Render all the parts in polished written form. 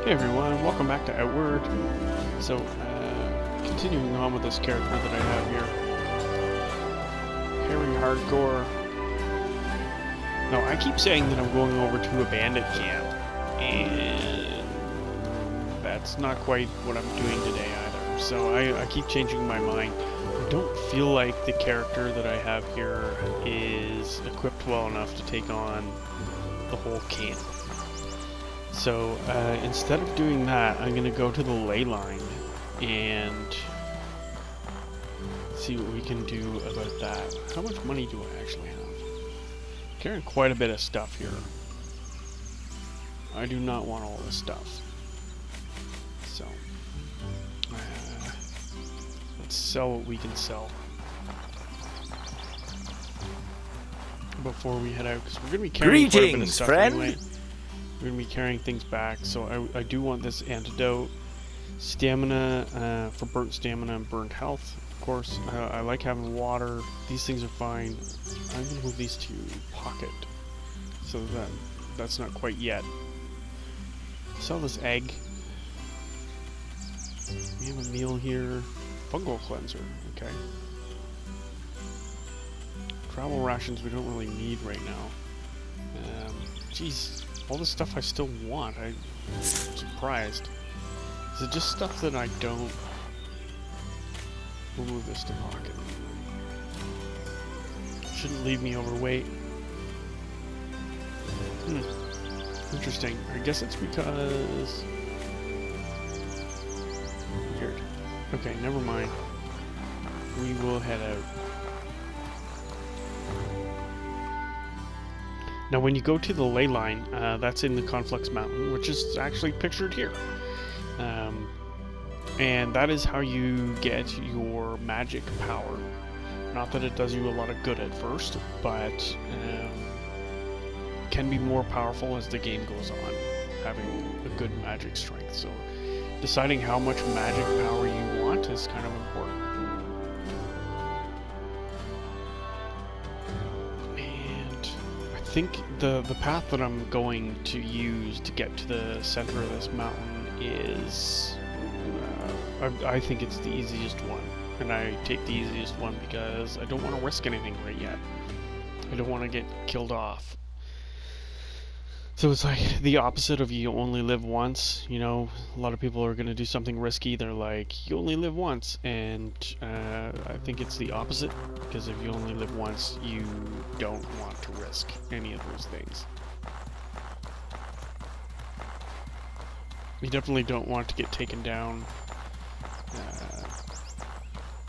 Hey everyone, welcome back to Outward. So, continuing on with this character that I have here. Harry Hardcore. Now, I keep saying that I'm going over to a bandit camp, and that's not quite what I'm doing today either. So I keep changing my mind. I don't feel like the character that I have here is equipped well enough to take on the whole camp. So instead of doing that, I'm going to go to the ley line and see what we can do about that. How much money do I actually have? Carrying quite a bit of stuff here. I do not want all this stuff. So let's sell what we can sell before we head out, because we're going to be carrying quite a bit of stuff anyway. We're going to be carrying things back, so I do want this antidote. Stamina, for burnt stamina and burnt health, of course. I like having water. These things are fine. I'm going to move these to pocket, so that's not quite yet. Sell this egg. We have a meal here. Fungal cleanser, okay. Travel rations we don't really need right now. Geez. All the stuff I still want. I'm surprised. Is it just stuff that I don't? We'll move this to pocket. Shouldn't leave me overweight. Interesting. I guess it's because... Weird. Okay, never mind. We will head out. Now, when you go to the ley line, that's in the Conflux mountain, which is actually pictured here. And that is how you get your magic power. Not that it does you a lot of good at first, but can be more powerful as the game goes on, having a good magic strength. So deciding how much magic power you want is kind of important. I think the path that I'm going to use to get to the center of this mountain is I think it's the easiest one, and I take the easiest one because I don't want to risk anything right yet. I don't want to get killed off. So it's like the opposite of you only live once. You know, a lot of people are going to do something risky. They're like, you only live once, and I think it's the opposite, because if you only live once, you don't want to risk any of those things. You definitely don't want to get taken down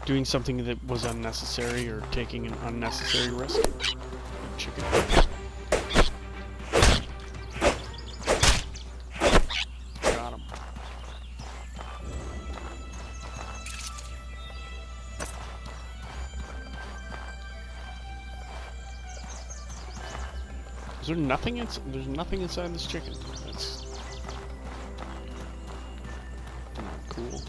doing something that was unnecessary or taking an unnecessary risk. Chicken. Is there nothing there's nothing inside this chicken. That's not cool.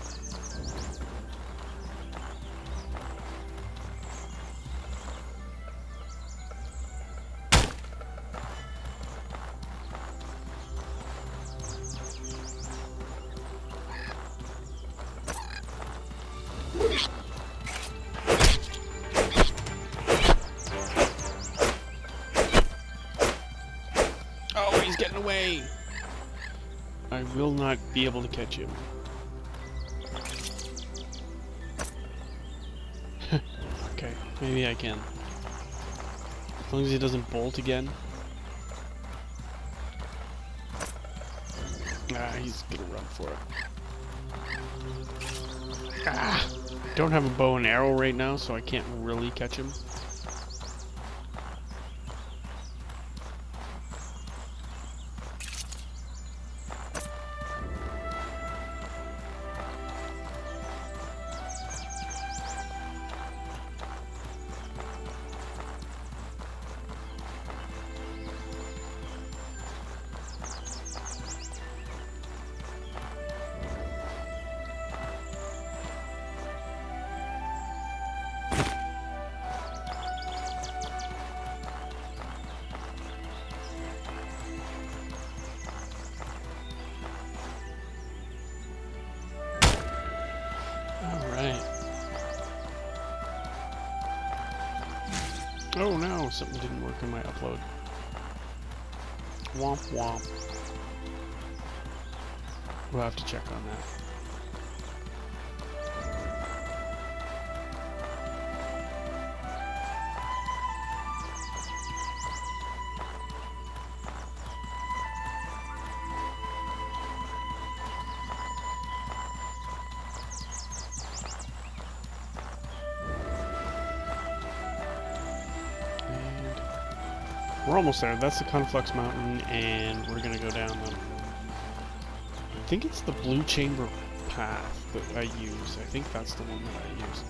Getting away! I will not be able to catch him. Okay, maybe I can. As long as he doesn't bolt again. He's gonna run for it. Don't have a bow and arrow right now, so I can't really catch him. Oh, something didn't work in my upload. Womp womp. We'll have to check on that. We're almost there. That's the Conflux Mountain, and we're gonna go down the... I think it's the Blue Chamber path that I use. I think that's the one that I use.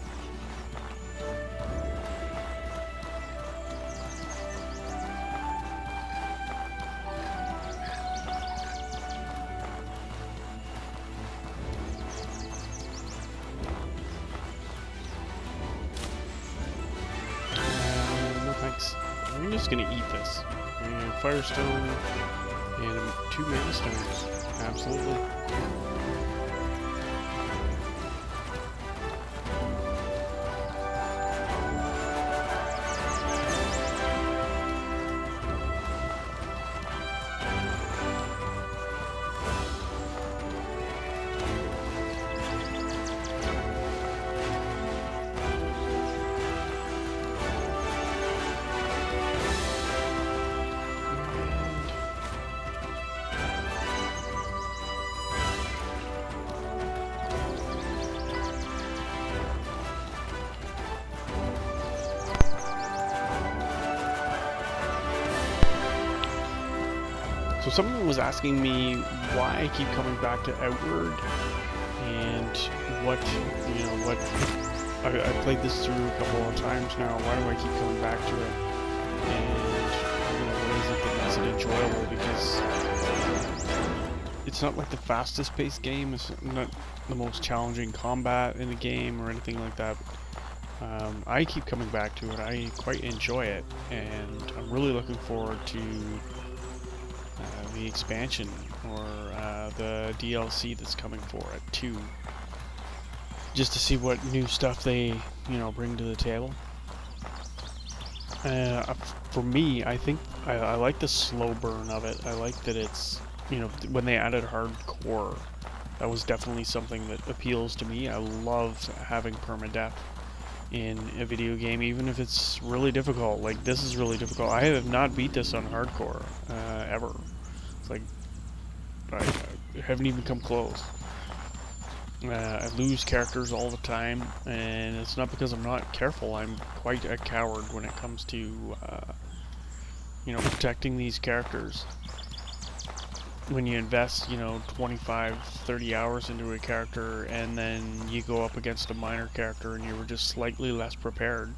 No thanks. I'm just gonna eat this. And Firestone, and 2 mana stones. Absolutely. So someone was asking me why I keep coming back to Outward, and what, you know, what, I played this through a couple of times now, why do I keep coming back to it, and, you know, what is it that makes it enjoyable, because it's not like the fastest paced game, it's not the most challenging combat in the game or anything like that. I keep coming back to it, I quite enjoy it, and I'm really looking forward to the expansion, or the DLC that's coming for it too, just to see what new stuff they, you know, bring to the table. For me, I think I like the slow burn of it. I like that it's, you know, when they added hardcore, that was definitely something that appeals to me. I love having permadeath in a video game, even if it's really difficult. Like, this is really difficult. I have not beat this on hardcore ever. It's like I haven't even come close. I lose characters all the time, and it's not because I'm not careful. I'm quite a coward when it comes to you know, protecting these characters. When you invest, you know, 25, 30 hours into a character, and then you go up against a minor character and you were just slightly less prepared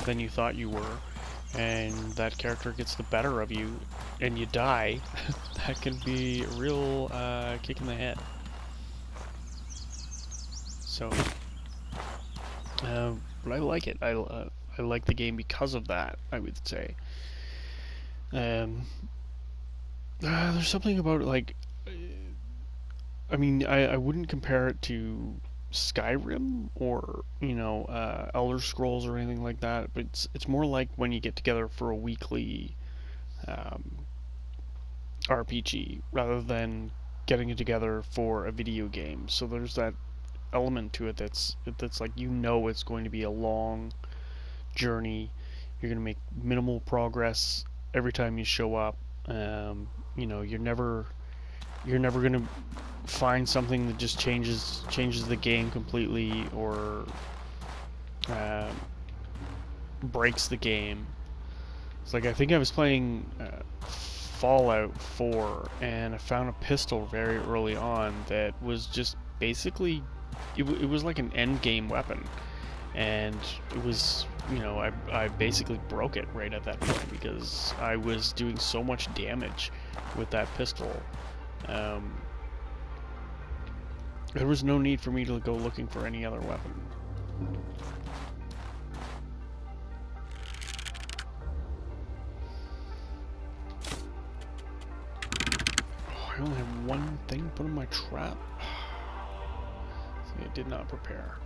than you thought you were, and that character gets the better of you, and you die, that can be a real kick in the head. So, but I like it. I like the game because of that, I would say. There's something about it, like, I mean, I wouldn't compare it to Skyrim or, you know, Elder Scrolls or anything like that, but it's more like when you get together for a weekly RPG rather than getting it together for a video game. So there's that element to it that's like, you know, it's going to be a long journey. You're going to make minimal progress every time you show up. You know, you're never going to find something that just changes the game completely, or breaks the game. It's like, I think I was playing Fallout 4, and I found a pistol very early on that was just basically, it was like an end game weapon, and it was, you know, I basically broke it right at that point because I was doing so much damage with that pistol. There was no need for me to go looking for any other weapon. Oh, I only have one thing put in my trap. See, I did not prepare.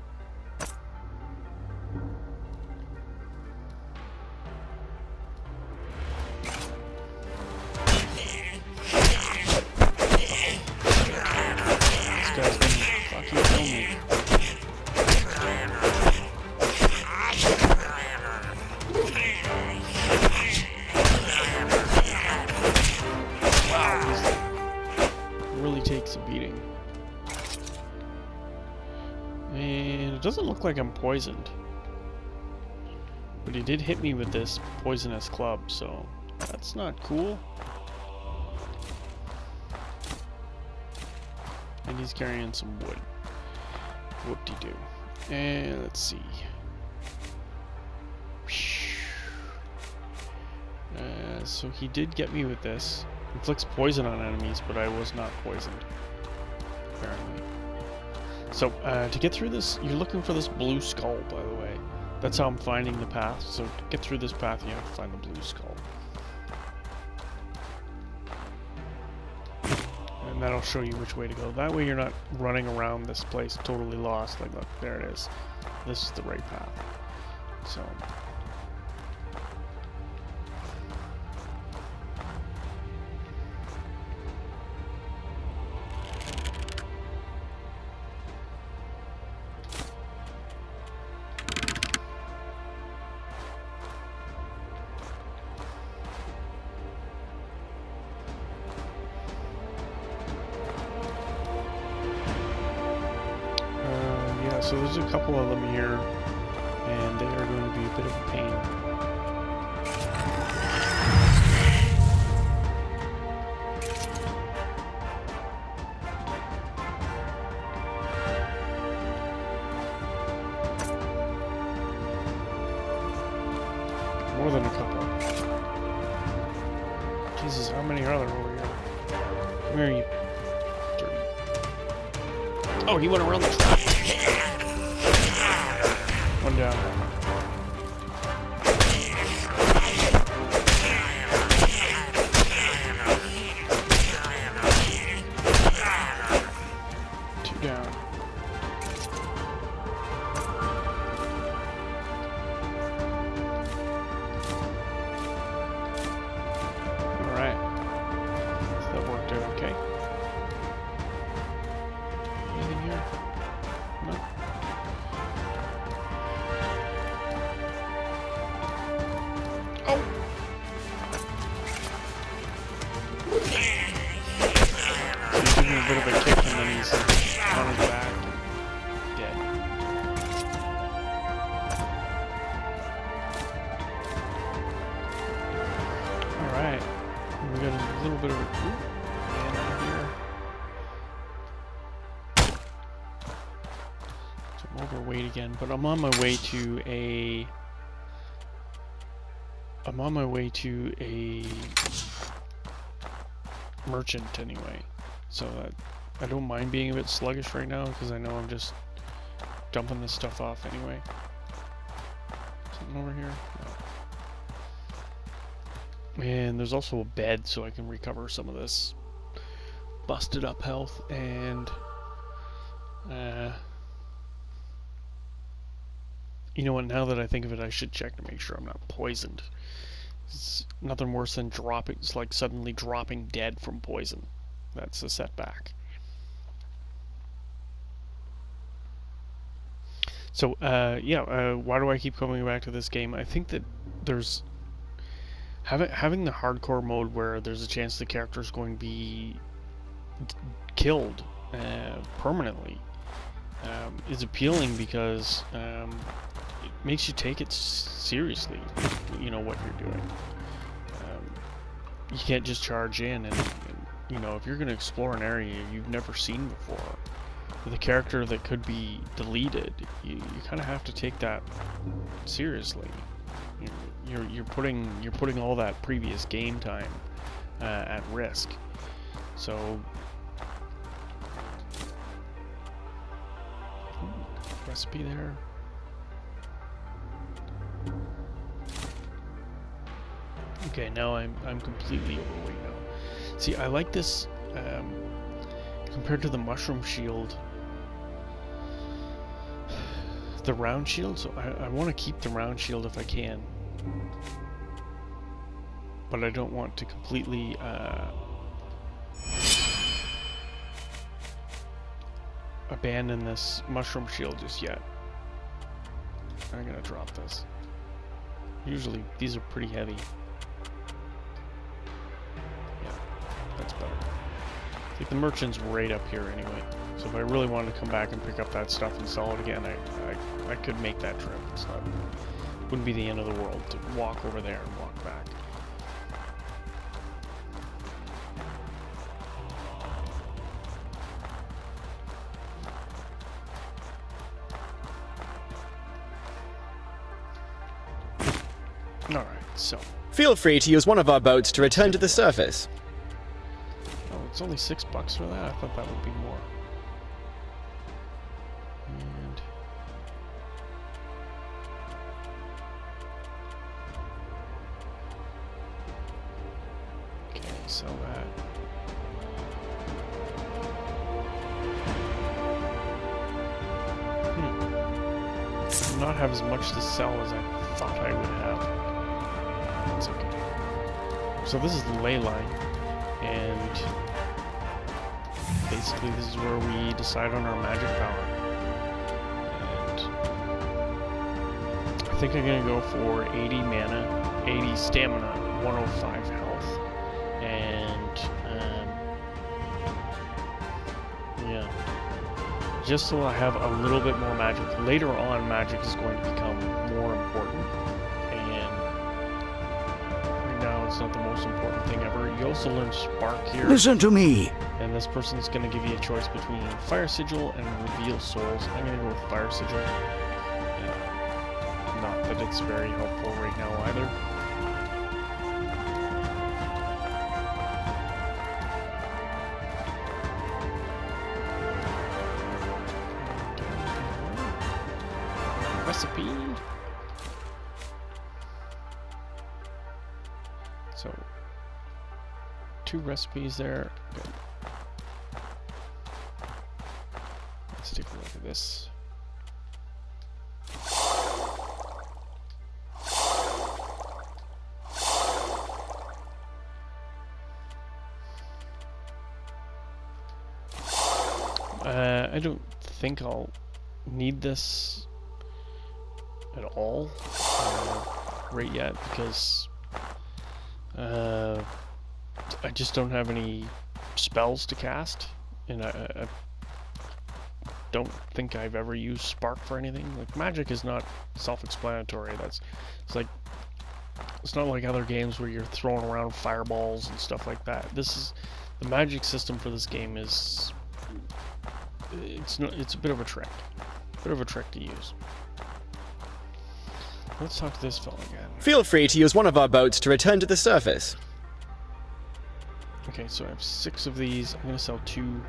That's a beating. And it doesn't look like I'm poisoned. But he did hit me with this poisonous club, so that's not cool. And he's carrying some wood. Whoop-de-doo. And let's see. So he did get me with this. Inflicts poison on enemies, but I was not poisoned. Apparently. So, to get through this, you're looking for this blue skull, by the way. That's how I'm finding the path. So, to get through this path, you have to find the blue skull. And that'll show you which way to go. That way you're not running around this place totally lost. Like, look, there it is. This is the right path. So... so there's a couple of them here, and they are going to be a bit of a pain. More than a couple. Jesus, how many are there over here? Come here, you dirty. Oh, he went around the trap. One down. Two down. Alright. So that worked out okay. Anything here? No? Oh! So he's giving me a bit of a kick and then he's on his back. Dead. Alright. We got a little bit of a group man out here. So I'm overweight again, but I'm on my way to a... merchant anyway, so I don't mind being a bit sluggish right now because I know I'm just dumping this stuff off anyway. Something over here? No. And there's also a bed so I can recover some of this busted up health, and you know what, now that I think of it, I should check to make sure I'm not poisoned. It's nothing worse than dropping, it's like suddenly dropping dead from poison. That's a setback. So, why do I keep coming back to this game? I think that there's... Having the hardcore mode where there's a chance the character's going to be killed permanently is appealing because it makes you take it seriously, you know, what you're doing. You can't just charge in and you know, if you're going to explore an area you've never seen before with a character that could be deleted, you kind of have to take that seriously. You're putting all that previous game time at risk. So recipe there. Okay, now I'm completely overweight now. See, I like this compared to the mushroom shield, the round shield. So I want to keep the round shield if I can, but I don't want to completely abandon this mushroom shield just yet. I'm gonna drop this. Usually these are pretty heavy. Yeah, that's better. Like, the merchant's right up here anyway. So if I really wanted to come back and pick up that stuff and sell it again, I could make that trip. It's not, wouldn't be the end of the world to walk over there and walk back. Alright, so. Feel free to use one of our boats to return to the surface. Oh, it's only $6 for that? I thought that would be more. And... okay, sell that. Not have as much to sell as I thought I would have. It's okay. So this is the ley line, and basically this is where we decide on our magic power. And I think I'm gonna go for 80 mana, 80 stamina, 105 health, and yeah. Just so I have a little bit more magic. Later on, magic is going to become more important, and right now it's not the most important thing ever. You also learn Spark here. Listen to me. And this person's going to give you a choice between Fire Sigil and Reveal Souls. I'm going to go with Fire Sigil. Yeah. Not that it's very helpful right now either. Recipe. So, 2 recipes there. Good. Let's take a look at this. I don't think I'll need this at all right yet, because I just don't have any spells to cast, and I don't think I've ever used Spark for anything. Like, magic is not self-explanatory. It's not like other games where you're throwing around fireballs and stuff like that. The magic system for this game is it's a bit of a trick to use. Let's talk to this fellow again. Feel free to use one of our boats to return to the surface. Okay, so I have 6 of these. I'm going to sell 2.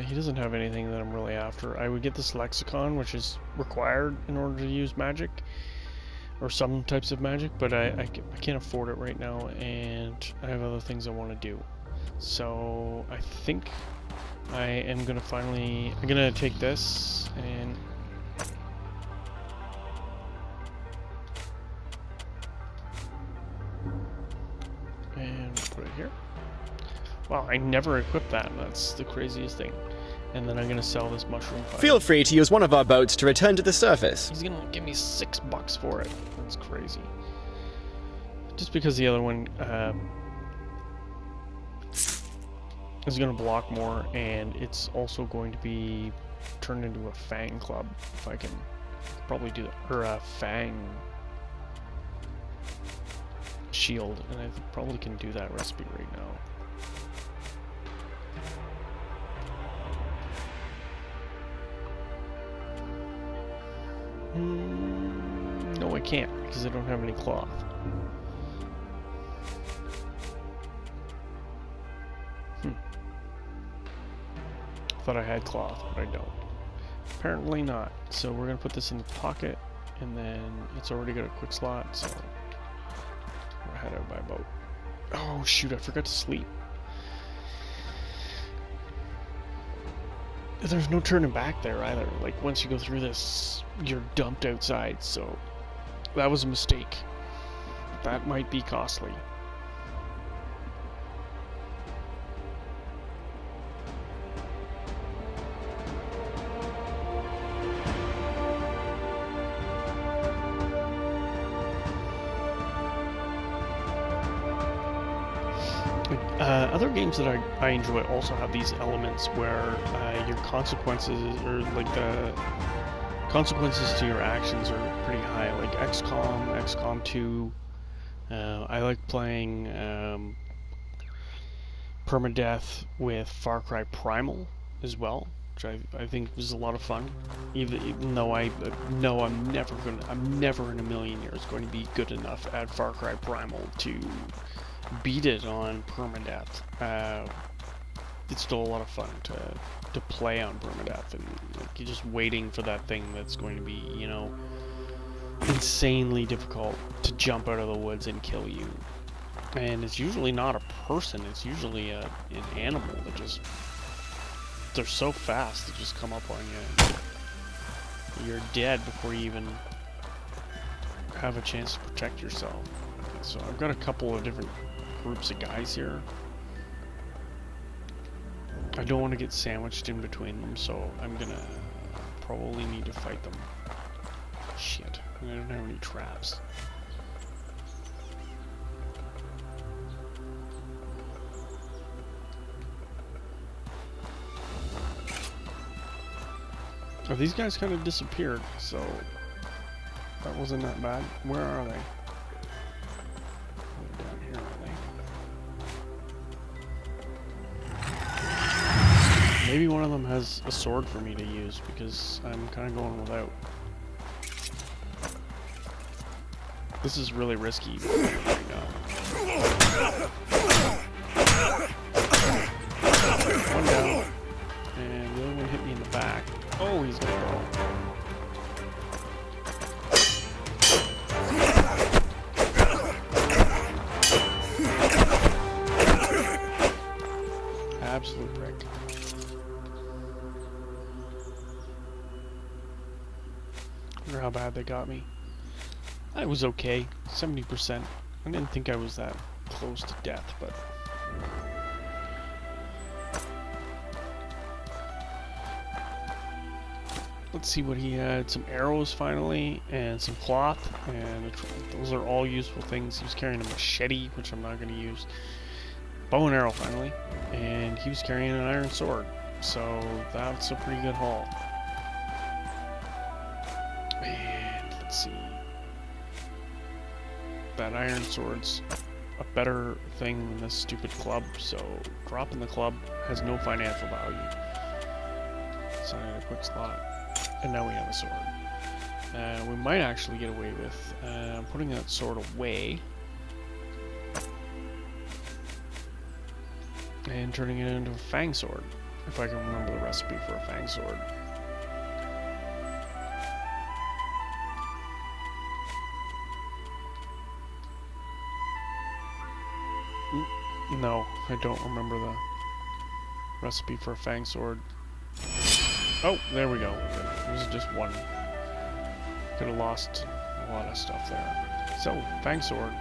He doesn't have anything that I'm really after. I would get this lexicon, which is required in order to use magic, or some types of magic, but I can't afford it right now, and I have other things I want to do. So I think I am going to I'm going to take this and put it here. Wow, I never equipped that. That's the craziest thing. And then I'm going to sell this mushroom pie. Feel free to use one of our boats to return to the surface. He's going to give me $6 for it. That's crazy. Just because the other one is going to block more, and it's also going to be turned into a Fang Club, if I can probably do that, or a Fang Shield, and I probably can do that recipe right now. No, I can't, because I don't have any cloth. Thought I had cloth, but I don't. Apparently not. So we're going to put this in the pocket, and then it's already got a quick slot, so we'll head out by boat. Oh shoot, I forgot to sleep. There's no turning back there either. Like, once you go through this, you're dumped outside, so that was a mistake. That might be costly. Other games that I enjoy also have these elements where your consequences, or like the consequences to your actions, are pretty high. Like XCOM 2. I like playing permadeath with Far Cry Primal as well, which I think was a lot of fun. Even though I know I'm never in a million years going to be good enough at Far Cry Primal to beat it on permadeath. It's still a lot of fun to play on permadeath, and like, you're just waiting for that thing that's going to be, you know, insanely difficult to jump out of the woods and kill you. And it's usually not a person, it's usually an animal that just, they're so fast, they just come up on you. You're dead before you even have a chance to protect yourself. So I've got a couple of different groups of guys here. I don't want to get sandwiched in between them, so I'm gonna probably need to fight them. Shit, I don't have any traps. Oh, these guys kind of disappeared, so that wasn't that bad. Where are they? They're down here, are they? Maybe one of them has a sword for me to use, because I'm kind of going without. This is really risky right now. One down, and the other one hit me in the back. Oh, he's gonna go. Absolute prick. I wonder how bad they got me. I was okay, 70%. I didn't think I was that close to death, but... Let's see what he had. Some arrows, finally, and some cloth, and those are all useful things. He was carrying a machete, which I'm not going to use. Bow and arrow, finally, and he was carrying an iron sword, so that's a pretty good haul. And let's see. That iron sword's a better thing than this stupid club, so dropping the club has no financial value. So I got a quick slot. And now we have a sword. We might actually get away with putting that sword away and turning it into a fang sword, if I can remember the recipe for a fang sword. No, I don't remember the recipe for a fang sword. Oh, there we go. It was just one. Could have lost a lot of stuff there. So, fang sword.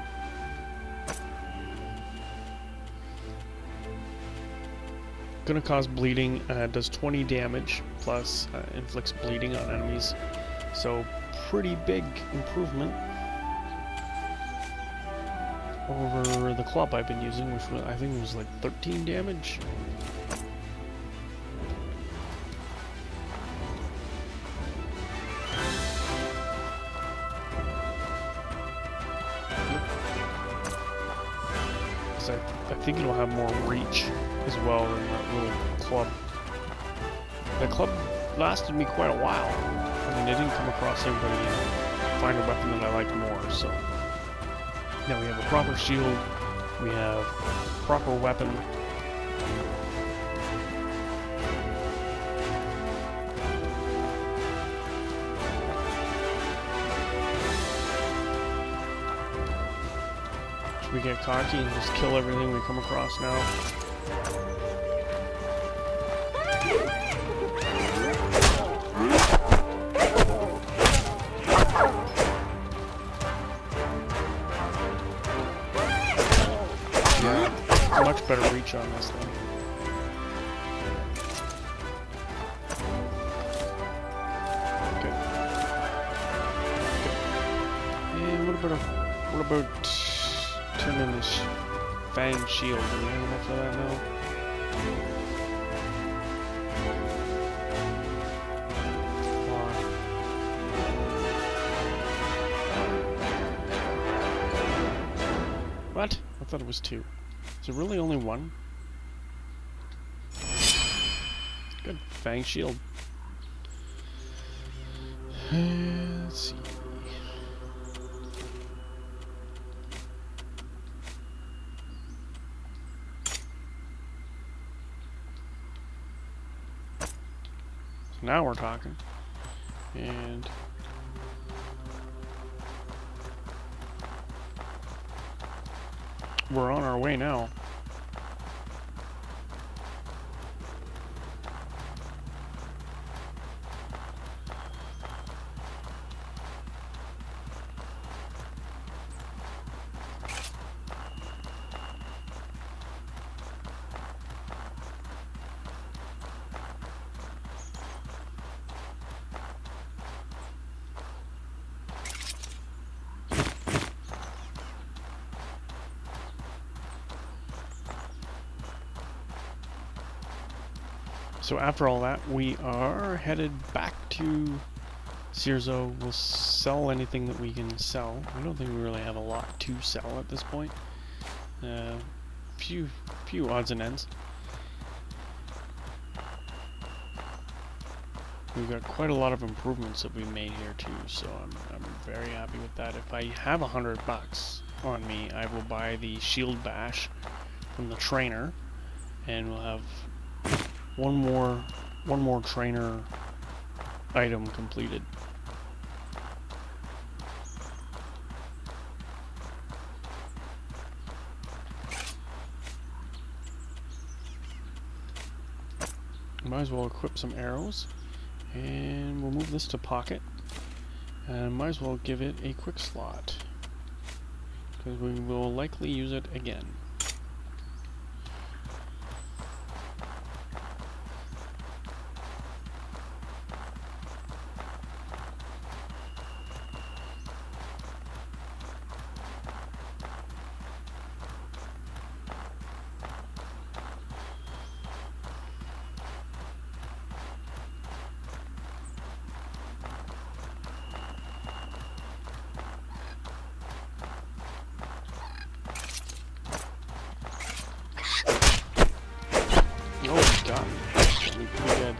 Gonna cause bleeding. Does 20 damage plus inflicts bleeding on enemies. So, pretty big improvement over the club I've been using, which I think was like 13 damage. I think it'll have more reach as well than that little club. That club lasted me quite a while. I mean, I didn't come across anybody and find a weapon that I liked more, so. Now we have a proper shield, we have a proper weapon. We get cocky and just kill everything we come across now. Yeah, much better reach on this thing. Okay. And what about turning this Fang shield. Do we have enough of that now? What? I thought it was 2. Is it really only 1? Good. Fang shield. Let's see. So now we're talking. And we're on our way now. So after all that, we are headed back to Cirzo. We'll sell anything that we can sell. I don't think we really have a lot to sell at this point. Few odds and ends. We've got quite a lot of improvements that we made here too, so I'm very happy with that. If I have $100 on me, I will buy the shield bash from the trainer, and we'll have one more trainer item completed. Might as well equip some arrows, and we'll move this to pocket, and might as well give it a quick slot because we will likely use it again. Oh, got me. Got me pretty good.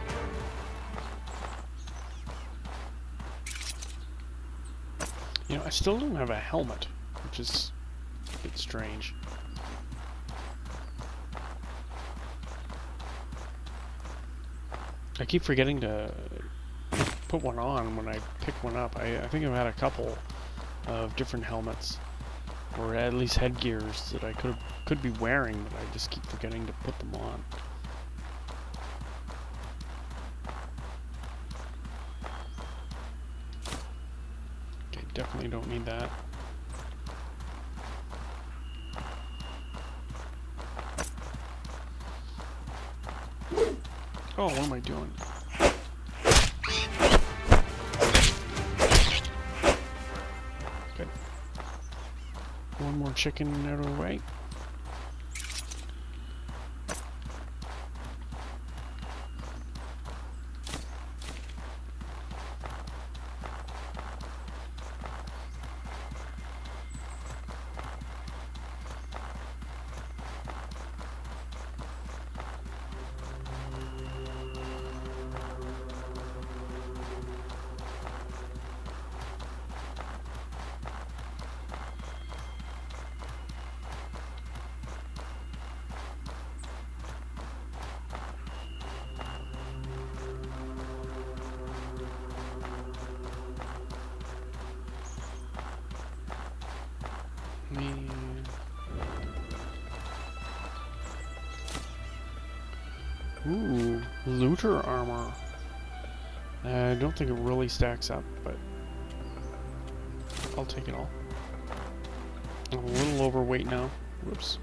You know, I still don't have a helmet, which is a bit strange. I keep forgetting to put one on when I pick one up. I think I've had a couple of different helmets, or at least headgears that I could be wearing, but I just keep forgetting to put them on. Okay, definitely don't need that. Oh, what am I doing? Good. One more chicken out of the way. Ooh, looter armor. I don't think it really stacks up, but I'll take it all. I'm a little overweight now. Whoops.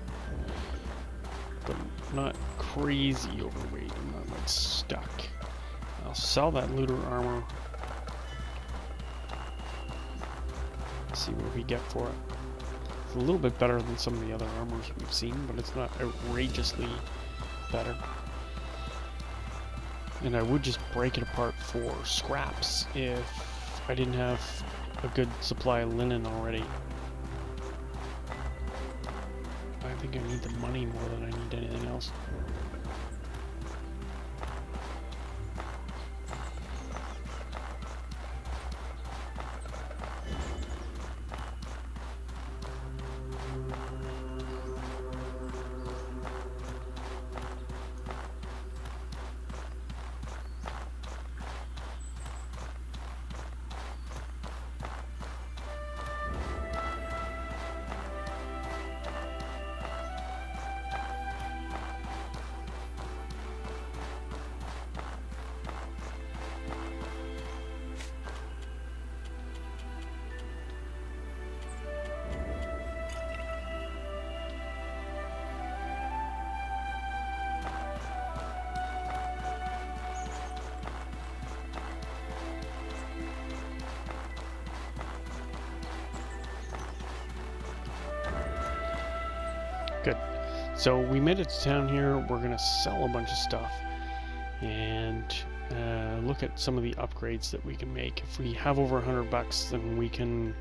But not crazy overweight. I'm not like stuck. I'll sell that looter armor. See what we get for it. It's a little bit better than some of the other armors we've seen, but it's not outrageously better. And I would just break it apart for scraps if I didn't have a good supply of linen already. I think I need the money more than I need anything else. Good. So we made it to town here. We're gonna sell a bunch of stuff and look at some of the upgrades that we can make. If we have over $100, then we can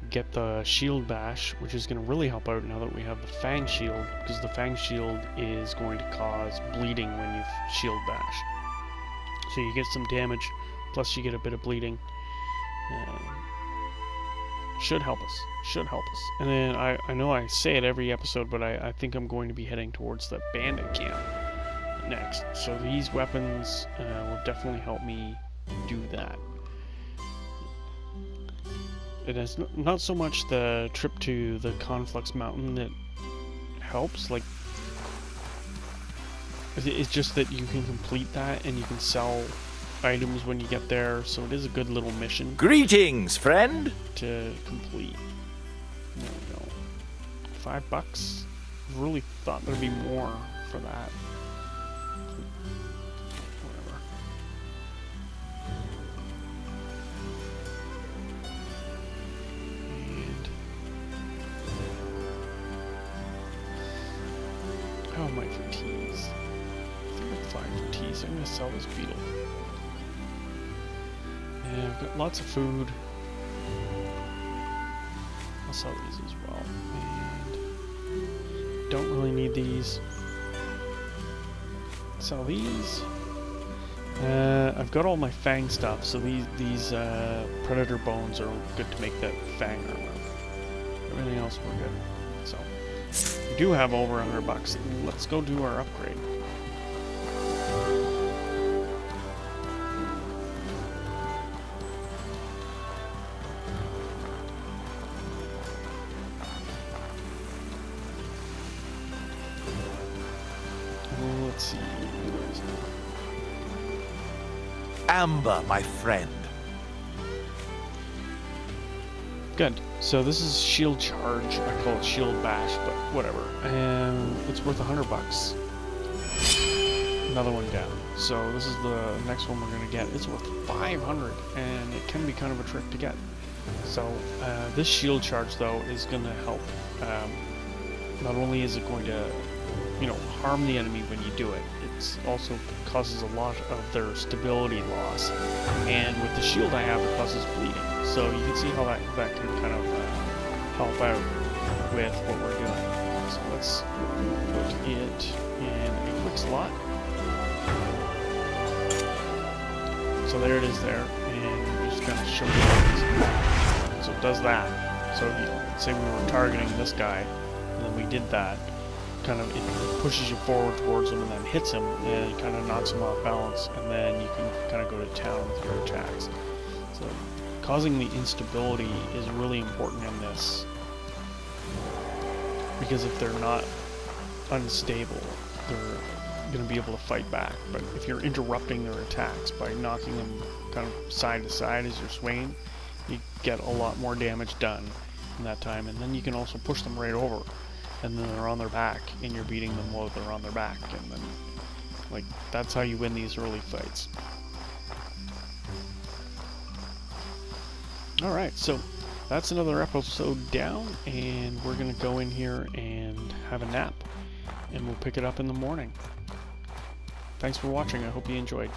get the shield bash, which is going to really help out now that we have the fang shield, because the fang shield is going to cause bleeding when you shield bash. So you get some damage, plus you get a bit of bleeding. Should help us. Should help us. And then I know I say it every episode, but I think I'm going to be heading towards the bandit camp next. So these weapons will definitely help me do that. It is not so much the trip to the Conflux mountain that helps. Like, it's just that you can complete that and you can sell items when you get there, so it is a good little mission. Greetings, friend! To complete. There we go. $5. Really thought there'd be more for that. Whatever. And how am I for teas? I think I'm fine for teas. I'm gonna sell this beetle. And I've got lots of food. I'll sell these as well. And don't really need these. Sell these. I've got all my fang stuff, so these predator bones are good to make that fang armor. Everything else we're good. So we do have over $100. Let's go do our upgrade. Let's see. Amber, my friend. Good. So this is shield charge. I call it shield bash, but whatever. And it's worth $100. Another one down. So this is the next one we're gonna get. It's worth 500, and it can be kind of a trick to get. So this shield charge though is gonna help. Not only is it going to, harm the enemy when you do it, it also causes a lot of their stability loss. And with the shield I have, it causes bleeding. So you can see how that can kind of help out with what we're doing. So let's put it in a quick slot. So there it is there, and we're just gonna show you what it is. So it does that. So let's say we were targeting this guy, and then we did that. Kind of, it pushes you forward towards him and then hits him, and it kind of knocks him off balance, and then you can kind of go to town with your attacks. So causing the instability is really important in this, because if they're not unstable, they're going to be able to fight back. But if you're interrupting their attacks by knocking them kind of side to side as you're swinging, you get a lot more damage done in that time, and then you can also push them right over. And then they're on their back, and you're beating them while they're on their back, and then, that's how you win these early fights. Alright, so that's another episode down, and we're gonna go in here and have a nap, and we'll pick it up in the morning. Thanks for watching. I hope you enjoyed.